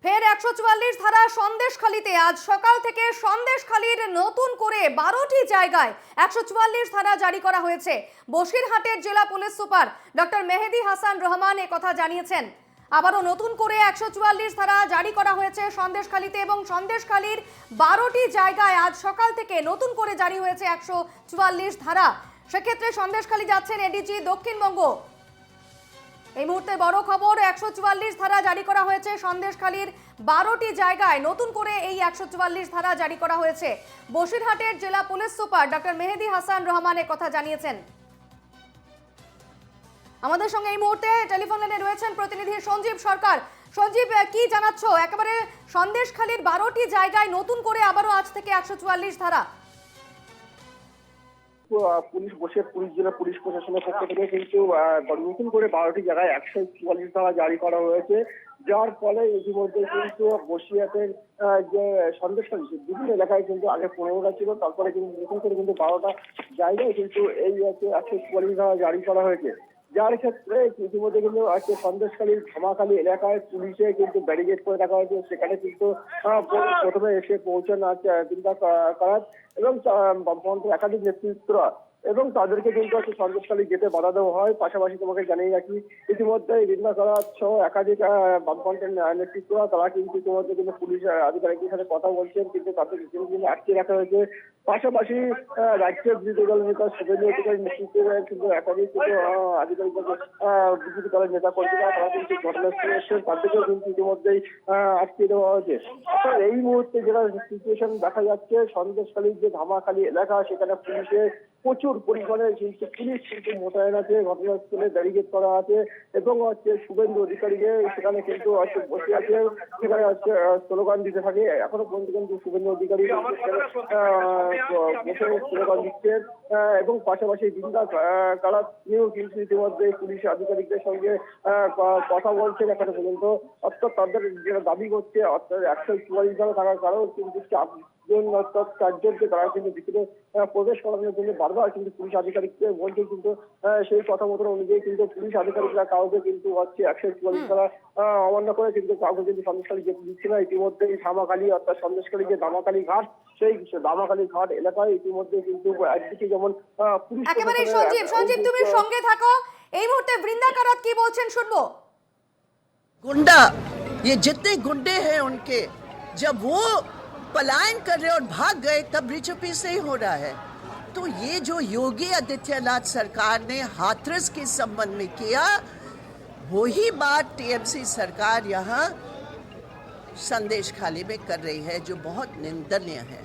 ফের 144 ধারা সন্দেশখালীতে আজ সকাল থেকে সন্দেশখালীর নতুন করে 12টি জায়গায় 144 ধারা জারি করা হয়েছে। বসিরহাটের জেলা police super doctor Mehedi Hasan Rahman কথা জানিয়েছেন। আবারও নতুন করে 144 ধারা জারি করা হয়েছে সন্দেশখালীতে এবং সন্দেশখালীর 12টি জায়গায় আজ সকাল থেকে নতুন করে জারি হয়েছে 144 ধারা। সেক্ষেত্রে সন্দেশখালী যাচ্ছেন এডিজি দক্ষিণবঙ্গ। এই মুহূর্তে বড় খবর, 144 ধারা জারি করা হয়েছে সন্দেশখালীর 12টি জায়গায় নতুন করে এই 144 ধারা জারি করা হয়েছে। বসিরহাটের জেলা police super doctor Mehedi Hasan Rahman কথা জানিয়েছেন। আমাদের সঙ্গে এই মুহূর্তে টেলিফোন লাইনে রয়েছেন প্রতিনিধি সঞ্জীব সরকার। সঞ্জীব, কি জানাচ্ছ? একেবারে সন্দেশখালীর 12টি জায়গায় নতুন করে আবারও আজ থেকে 144 ধারা। পুলিশ জেলা পুলিশ প্রশাসনের পক্ষ থেকে কিন্তু নতুন করে 12টি জায়গায় 144 ধারা জারি করা হয়েছে, যার ফলে ইতিমধ্যে কিন্তু বসিরহাটের যে সন্দেশখালী বিভিন্ন এলাকায় কিন্তু আগে 15টা ছিল, তারপরে কিন্তু নতুন করে কিন্তু 12টা জায়গায় কিন্তু এই 144 ধারা জারি করা হয়েছে। যার ক্ষেত্রে ইতিমধ্যে কিন্তু আজকে সন্দেশখালীর ধামাখালী এলাকায় পুলিশে কিন্তু ব্যারিকেড করে রাখা হয়েছে। সেখানে কিন্তু প্রথমে এসে পৌঁছান চিন্তা করার এবং বামফ্রন্টের একাধিক নেতৃত্বরা এবং তাদেরকে কিন্তু সন্দেশখালী যেতে বাধা দেওয়া হয়। পাশাপাশি তোমাকে জানিয়ে রাখি, ইতিমধ্যে বৃন্দা করাত সহ একাধিক বামফ্রন্টের নেতৃত্বরা তারা কিন্তু ইতিমধ্যে কিন্তু পুলিশ আধিকারিকদের সাথে কথা বলছেন, কিন্তু তাদের কিন্তু আটকে রাখা হয়েছে। পাশাপাশি রাজ্যের বিরোধী দলের নেতা শুভেন্দু অধিকারীর নেতৃত্বে কিন্তু একাধিক আধিকারিক বিজেপি দলের নেতা কর্মীরা তারা কিন্তু ঘটনাস্থলে এসেছেন, তাদেরকেও কিন্তু ইতিমধ্যেই আটকে দেওয়া হয়েছে। এই মুহূর্তে যেটা সিচুয়েশন দেখা যাচ্ছে, সন্দেশখালীর যে ধামাখালী এলাকা সেখানে পুলিশে প্রচুর পরিমাণে কিন্তু পুলিশ কিন্তু মোতায়েন আছে, ঘটনাস্থলে ব্যারিকেড করা আছে এবং শুভেন্দু অধিকারীকে সেখানে কিন্তু বসে আছে, সেখানে স্লোগান দিতে থাকে। এখনো পর্যন্ত কিন্তু শুভেন্দু অধিকারী স্লোগান দিচ্ছেন এবং পাশাপাশি বৃন্দা কারাত নিয়েও কিন্তু ইতিমধ্যে পুলিশ আধিকারিকদের সঙ্গে কথা বলছেন এখনো পর্যন্ত। অর্থাৎ তাদের যেটা দাবি করছে, অর্থাৎ 144 ধারা থাকার কারণ কিন্তু চারজনকে তারা কিন্তু ভিতরে প্রবেশ করানোর জন্য বারবার কিন্তু পুলিশ আধিকারিককে বলছে, কিন্তু সেই কথা মতো অনুযায়ী কিন্তু পুলিশ আধিকারিকরা কাউকে কিন্তু 144 ধারা অমান্য করে কিন্তু কাউকে কিন্তু সন্দেশখালী যেতে দিচ্ছে না। ইতিমধ্যে এই ধামাখালী অর্থাৎ সন্দেশখালী যে দামাখালী ঘাট, সেই দামাখালী ঘাট এলাকায় ইতিমধ্যে কিন্তু একদিকে যেমন পুলিশ একেবারে সঞ্জীব তুমি সঙ্গে থাকো। এই মুহূর্তে বৃন্দা কারাত কি বলছেন শুনবো। गुंडा, ये जितने गुंडे हैं उनके, जब वो पलायन कर रहे और भाग गए तब बीजेपी से ही हो रहा है। तो ये जो योगी आदित्यनाथ सरकार ने हाथरस के संबंध में किया, वही बात टीएमसी सरकार यहाँ संदेशखाली में कर रही है, जो बहुत निंदनीय है।